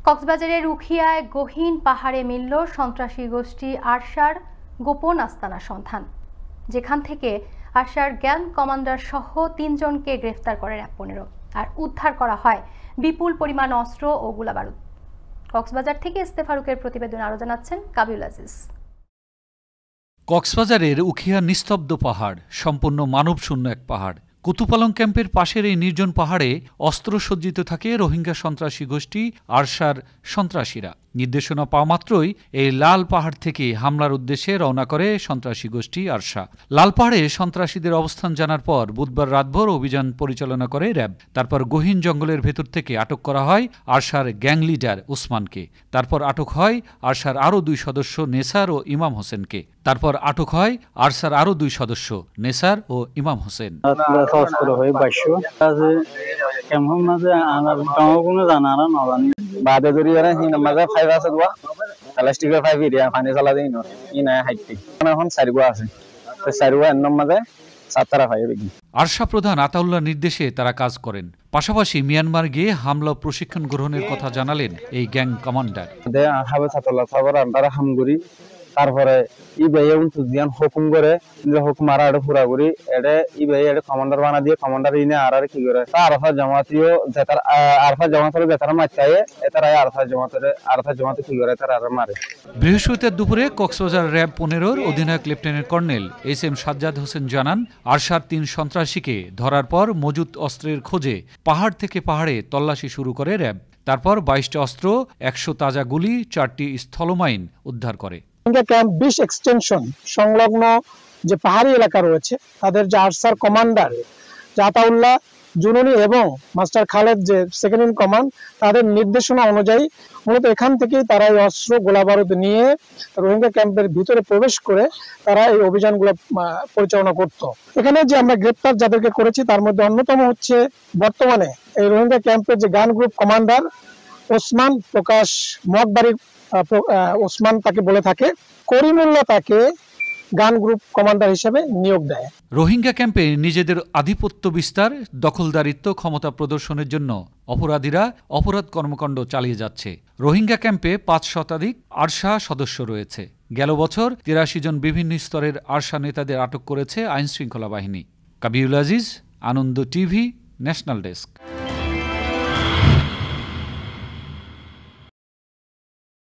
কক্সবাজারের উখিয়ায় গহীন পাহাড়ে মিলল সন্ত্রাসী গোষ্ঠী আরশার গোপন আস্তানা সন্ধান, যেখান থেকে আরশার গ্যাং কমান্ডার সহ ৩ জনকে গ্রেফতার করে র্যাব ১৫ আর উদ্ধার করা হয় বিপুল পরিমাণ অস্ত্র ও গোলাবারুদ। কক্সবাজার থেকে ইস্তেফারুকের প্রতিবেদন আরো জানাচ্ছেন কাবিউল আজিজ। কক্সবাজারের উখিয়া নিস্তব্ধ পাহাড়, সম্পূর্ণ মানবশূন্য এক পাহাড়। কুতুপালং ক্যাম্পের পাশের এই নির্জন পাহাড়ে অস্ত্রসজ্জিত থাকে রোহিঙ্গা সন্ত্রাসী গোষ্ঠী আরশার সন্ত্রাসীরা। নির্দেশনা পাওয়া মাত্রই এই লাল পাহাড় থেকে হামলার উদ্দেশ্যে রওনা করে সন্ত্রাসী গোষ্ঠী আরশা। লাল পাহাড়ে সন্ত্রাসীদের অবস্থান জানার পর বুধবার রাতভর অভিযান পরিচালনা করে র্যাব। তারপর গহীন জঙ্গলের ভেতর থেকে আটক করা হয় আরশার গ্যাং লিডার ওসমানকে। তারপর আটক হয় আরশার আরও 2 সদস্য নেসার ও ইমাম হোসেনকে। নেসার ও ইমাম হোসেন। আরশা প্রধান আতাউল্লাহ নির্দেশে তারা কাজ করেন। পাশাপাশি মিয়ানমার গিয়ে হামলা প্রশিক্ষণ গ্রহণের কথা জানালেন এই গ্যাং কমান্ডার। তারপরে ইবাইয়ে উনতুজিয়ান হুকুম করে হুকুম আর পুরা করি এটা ইবাইয়ে কমান্ডার বানা দিয়ে কমান্ডার ইনে আর কি করে আরফা জামাতিও যেতার আরফা জামাতের যেতার মাচায়ে এতারাই আরফা জামাতে কি করে তার আর মারে। বৃহস্পতিবার দুপুরে কক্সবাজার র্যাব 15-র অধিনায়ক lieutenant colonel SM. Sajjad Hossain জানান, আরশার 3 সন্ত্রাসীকে ধরার পর মজুত অস্ত্রের খোঁজে পাহাড় থেকে পাহাড়ে তল্লাশি শুরু করে র্যাব। তারপর 22টা অস্ত্র, 100 তাজা গুলি, 4টি স্থলমাইন উদ্ধার করে। ক্যাম্প 20 এক্সটেনশন সংলগ্ন যে পাহাড়ি এলাকা রয়েছে তাদের যে আরশার কমান্ডার আতাউল্লাহ জুনুনি এবং মাস্টার খালেদ যে সেকেন্ড ইন কমান্ড, তাদের নির্দেশনা অনুযায়ী মূলত এখান থেকেই তারা এই অস্ত্র গোলাবারুদ নিয়ে রোহিঙ্গা ক্যাম্পের ভিতরে প্রবেশ করে তারা এই অভিযানগুলো পরিচালনা করত। এখানে যে আমরা গ্রেপ্তার যাদেরকে করেছি তার মধ্যে অন্যতম হচ্ছে বর্তমানে এই রোহিঙ্গা ক্যাম্পের যে গান গ্রুপ কমান্ডার ওসমান প্রকাশ মকবাড়ির ওসমান তাকে বলে থাকে, করিমুল্লাহ তাকে গান গ্রুপ কমান্ডার হিসেবে নিয়োগ দেয়। রোহিঙ্গা ক্যাম্পে নিজেদের আধিপত্য বিস্তার, দখলদারিত্ব, ক্ষমতা প্রদর্শনের জন্য অপরাধীরা অপরাধ কর্মকাণ্ড চালিয়ে যাচ্ছে। রোহিঙ্গা ক্যাম্পে 5 শতাধিক আরশা সদস্য রয়েছে। গেল বছর 83 জন বিভিন্ন স্তরের আরশা নেতাদের আটক করেছে আইনশৃঙ্খলা বাহিনী। কাবিউল আজিজ, আনন্দ টিভি, ন্যাশনাল ডেস্ক।